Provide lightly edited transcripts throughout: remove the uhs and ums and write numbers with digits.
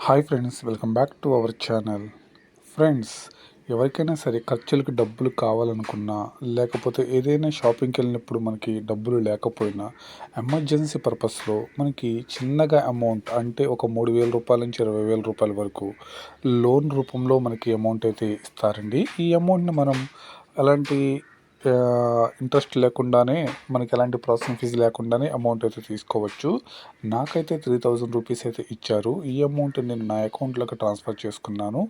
Hi friends, welcome back to our channel. Friends, ఎవరికైనా సరే ఖర్చులకు డబ్బులు కావాలనుకున్నా, లేకపోతే ఏదైనా షాపింగ్కి వెళ్ళినప్పుడు మనకి డబ్బులు లేకపోయినా, ఎమర్జెన్సీ పర్పస్లో మనకి చిన్నగా అమౌంట్ అంటే ఒక 3,000 రూపాయల నుంచి 20,000 రూపాయల వరకు లోన్ రూపంలో మనకి అమౌంట్ అయితే ఇస్తారండి. ఈ అమౌంట్ని మనం ఎలాంటి ఇంట్రెస్ట్ లేకుండానే, మనకి ఎలాంటి ప్రాసెసింగ్ ఫీజు లేకుండానే అమౌంట్ అయితే తీసుకోవచ్చు. నాకైతే 3,000 రూపీస్ అయితే ఇచ్చారు. ఈ అమౌంట్ నేను నా అకౌంట్లోకి ట్రాన్స్ఫర్ చేసుకున్నాను.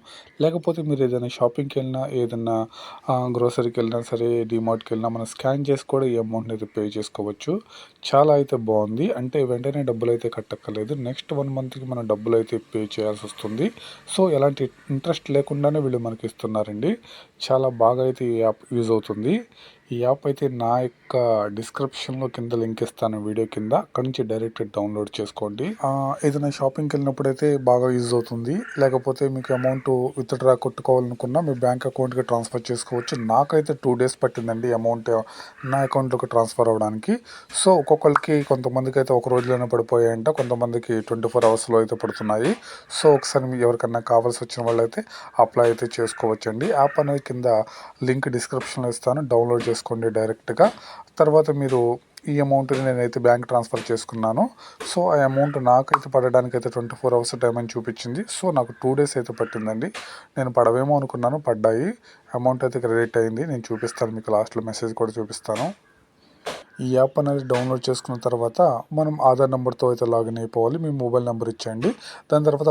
లేకపోతే మీరు ఏదైనా షాపింగ్కి వెళ్ళినా, ఏదైనా గ్రోసరీకి వెళ్ళినా సరే, డిమార్ట్కి వెళ్ళినా మనం స్కాన్ చేసి కూడా ఈ అమౌంట్ని అయితే పే చేసుకోవచ్చు. చాలా అయితే బాగుంది. అంటే వెంటనే డబ్బులు అయితే కట్టక్కర్లేదు. నెక్స్ట్ 1 మంత్కి మనం డబ్బులు అయితే పే చేయాల్సి వస్తుంది. సో ఎలాంటి ఇంట్రెస్ట్ లేకుండానే వీళ్ళు మనకి ఇస్తున్నారండి. చాలా బాగా అయితే ఈ యాప్ యూజ్ అవుతుంది. ఈ యాప్ అయితే నా యొక్క డిస్క్రిప్షన్లో కింద లింక్ ఇస్తాను వీడియో కింద. అక్కడి నుంచి డైరెక్ట్ డౌన్లోడ్ చేసుకోండి. ఏదైనా షాపింగ్కి వెళ్ళినప్పుడు అయితే బాగా యూజ్ అవుతుంది. లేకపోతే మీకు అమౌంట్ విత్డ్రా కొట్టుకోవాలనుకున్నా మీ బ్యాంక్ అకౌంట్కి ట్రాన్స్ఫర్ చేసుకోవచ్చు. నాకైతే 2 డేస్ పట్టిందండి అమౌంట్ నా అకౌంట్లోకి ట్రాన్స్ఫర్ అవ్వడానికి. సో ఒక్కొక్కరికి, కొంతమందికి అయితే ఒక రోజులోనే పడిపోయాయంట, కొంతమందికి 24 అవర్స్లో అయితే పడుతున్నాయి. సో ఒకసారి మీకు ఎవరికన్నా కావాల్సి వచ్చిన వాళ్ళు అయితే అప్లై అయితే చేసుకోవచ్చండి. యాప్ అనేది కింద లింక్ డిస్క్రిప్షన్లో ఇస్తాను, డౌన్లోడ్ చేసుకోండి డైరెక్ట్గా. తర్వాత మీరు ఈ అమౌంట్ని నేనైతే బ్యాంక్ ట్రాన్స్ఫర్ చేసుకున్నాను. సో ఆ అమౌంట్ నాకైతే పడడానికి అయితే 24 అవర్స్ టైం అని చూపించింది. సో నాకు 2 డేస్ అయితే పట్టిందండి. నేను పడవేమో అనుకున్నాను, పడ్డాయి. అమౌంట్ అయితే క్రెడిట్ అయింది. నేను చూపిస్తాను మీకు, లాస్ట్లో మెసేజ్ కూడా చూపిస్తాను. ఈ యాప్ అనేది డౌన్లోడ్ చేసుకున్న తర్వాత మనం ఆధార్ నెంబర్తో అయితే లాగిన్ అయిపోవాలి. మీ మొబైల్ నెంబర్ ఇచ్చేయండి. దాని తర్వాత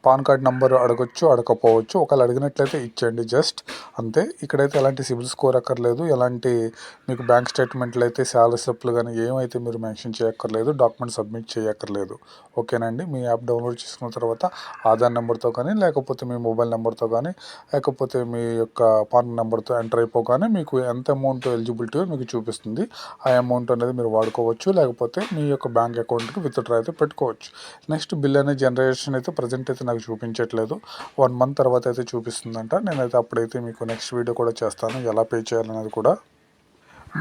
పాన్ కార్డ్ నెంబర్ అడగొచ్చు, అడగకపోవచ్చు. ఒకవేళ అడిగినట్లయితే ఇచ్చేయండి, జస్ట్ అంతే. ఇక్కడైతే ఎలాంటి సిబిల్ స్కోర్ అక్కర్లేదు, ఎలాంటి మీకు బ్యాంక్ స్టేట్మెంట్లు అయితే, శాలరీ స్లిప్లు కానీ ఏమైతే మీరు మెన్షన్ చేయక్కర్లేదు, డాక్యుమెంట్ సబ్మిట్ చేయక్కర్లేదు. ఓకేనండి. మీ యాప్ డౌన్లోడ్ చేసుకున్న తర్వాత ఆధార్ నెంబర్తో కానీ, లేకపోతే మీ మొబైల్ నెంబర్తో కానీ, లేకపోతే మీ యొక్క పాన్ నెంబర్తో ఎంటర్ అయిపోగానే మీకు ఎంత అమౌంట్ ఎలిజిబిలిటీ మీకు చూపిస్తుంది. ఆ అమౌంట్ అనేది మీరు వాడుకోవచ్చు, లేకపోతే మీ యొక్క బ్యాంక్ అకౌంట్కి విత్డ్రా అయితే పెట్టుకోవచ్చు. నెక్స్ట్ బిల్ అనే జనరేషన్ అయితే ప్రజెంట్ అయితే నాకు చూపించట్లేదు. 1 మంత్ తర్వాత అయితే చూపిస్తుందంట. నేనైతే అప్పుడైతే మీకు నెక్స్ట్ వీడియో కూడా చేస్తాను, ఎలా పే చేయాలనేది కూడా.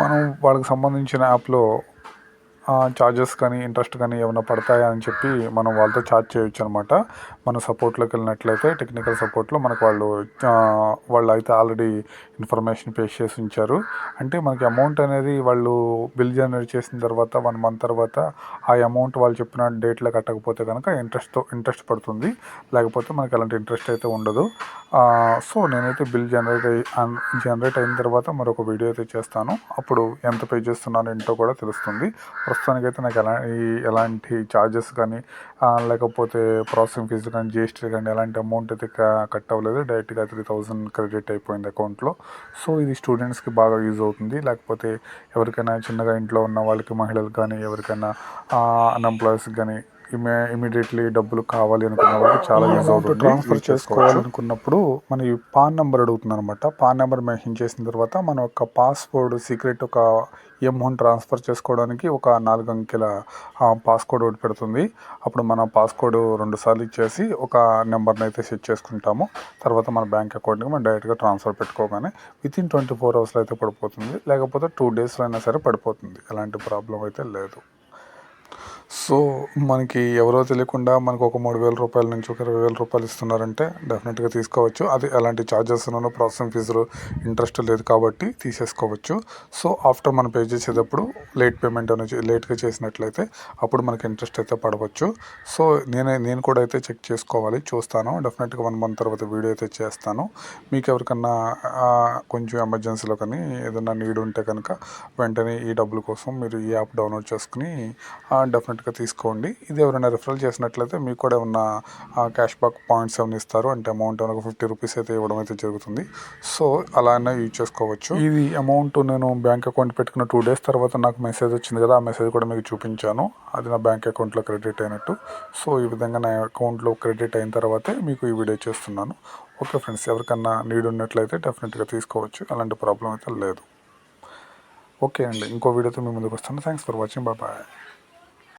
మనం వాళ్ళకి సంబంధించిన యాప్లో ఛార్జెస్ కానీ, ఇంట్రెస్ట్ కానీ ఏమైనా పడతాయా అని చెప్పి మనం వాళ్ళతో ఛార్జ్ చేయొచ్చు అనమాట. మన సపోర్ట్లోకి వెళ్ళినట్లయితే, టెక్నికల్ సపోర్ట్లో మనకు వాళ్ళు అయితే ఆల్రెడీ ఇన్ఫర్మేషన్ పేష్ చేసి ఉంచారు. అంటే మనకి అమౌంట్ అనేది వాళ్ళు బిల్ జనరేట్ చేసిన తర్వాత 1 మంత్ తర్వాత ఆ అమౌంట్ వాళ్ళు చెప్పిన డేట్లో కట్టకపోతే కనుక ఇంట్రెస్ట్ పడుతుంది. లేకపోతే మనకి అలాంటి ఇంట్రెస్ట్ అయితే ఉండదు. సో నేనైతే బిల్ జనరేట్ అయిన తర్వాత మరొక వీడియో అయితే చేస్తాను. అప్పుడు ఎంత పే చేస్తున్నాను ఏంటో కూడా తెలుస్తుంది. ప్రస్తుతానికైతే నాకు ఎలాంటి ఛార్జెస్ కానీ, లేకపోతే ప్రాసెసింగ్ ఫీజు కానీ, జిఎస్టీ కానీ ఎలాంటి అమౌంట్ అయితే కట్ అవ్వలేదు. డైరెక్ట్గా 3,000 క్రెడిట్ అయిపోయింది అకౌంట్లో. సో ఇది స్టూడెంట్స్కి బాగా యూజ్ అవుతుంది. లేకపోతే ఎవరికైనా చిన్నగా ఇంట్లో ఉన్న వాళ్ళకి, మహిళలకు కానీ, ఎవరికైనా అన్ఎంప్లాయీస్కి కానీ ఇమీడియట్లీ డబ్బులు కావాలి అనుకున్న వాళ్ళకి చాలా యూజ్ అవుతుంది. ట్రాన్స్ఫర్ చేసుకోవాలనుకున్నప్పుడు మన ఈ పాన్ నెంబర్ అడుగుతుంది అనమాట. పాన్ నెంబర్ మెన్షన్ చేసిన తర్వాత మన యొక్క పాస్వర్డ్ సీక్రెట్, ఒక అమౌంట్ ట్రాన్స్ఫర్ చేసుకోవడానికి ఒక 4 అంకెల పాస్కోడ్ ఒకటి పెడుతుంది. అప్పుడు మన పాస్కోడ్ 2 సార్లు ఇచ్చేసి ఒక నెంబర్ని అయితే సెట్ చేసుకుంటాము. తర్వాత మన బ్యాంక్ అకౌంట్కి మనం డైరెక్ట్గా ట్రాన్స్ఫర్ పెట్టుకోగానే వితిన్ 24 అవర్స్లో అయితే పడిపోతుంది. లేకపోతే 2 డేస్లో అయినా సరే పడిపోతుంది. ఎలాంటి ప్రాబ్లం అయితే లేదు. సో మనకి ఎవరో తెలియకుండా మనకు ఒక 3,000 రూపాయల నుంచి ఒక 20,000 రూపాయలు ఇస్తున్నారంటే డెఫినెట్గా తీసుకోవచ్చు. అది ఎలాంటి ఛార్జెస్ ప్రాసెసింగ్ ఫీజులు, ఇంట్రెస్ట్ లేదు కాబట్టి తీసేసుకోవచ్చు. సో ఆఫ్టర్ మనం పే చేసేటప్పుడు లేట్గా చేసినట్లయితే అప్పుడు మనకి ఇంట్రెస్ట్ అయితే పడవచ్చు. సో నేను కూడా అయితే చెక్ చేసుకోవాలి, చూస్తాను. డెఫినెట్గా 1 మంత్ తర్వాత వీడియో అయితే చేస్తాను. మీకు ఎవరికన్నా కొంచెం ఎమర్జెన్సీలో కానీ ఏదైనా నీడ్ ఉంటే కనుక వెంటనే ఈ డబ్బుల కోసం మీరు ఈ యాప్ డౌన్లోడ్ చేసుకుని డెఫినెట్గా తీసుకోండి. ఇది ఎవరైనా రిఫరల్ చేసినట్లయితే మీకు కూడా ఏమన్నా క్యాష్ బ్యాక్ పాయింట్స్ ఏమైనా ఇస్తారు. అంటే అమౌంట్ ఏమైనా 50 రూపీస్ అయితే ఇవ్వడం అయితే జరుగుతుంది. సో అలానే యూజ్ చేసుకోవచ్చు. ఇది అమౌంట్ నేను బ్యాంక్ అకౌంట్ పెట్టుకున్న 2 డేస్ తర్వాత నాకు మెసేజ్ వచ్చింది కదా, ఆ మెసేజ్ కూడా మీకు చూపించాను. అది నా బ్యాంక్ అకౌంట్లో క్రెడిట్ అయినట్టు. సో ఈ విధంగా నా అకౌంట్లో క్రెడిట్ అయిన తర్వాతే మీకు ఈ వీడియో చేస్తున్నాను. ఓకే ఫ్రెండ్స్, ఎవరికన్నా నీడ్ ఉన్నట్లయితే డెఫినెట్గా తీసుకోవచ్చు. అలాంటి ప్రాబ్లం అయితే లేదు. ఓకే అండి, ఇంకో వీడియోతో మీ ముందుకు వస్తాను. Thanks for watching. బాయ్.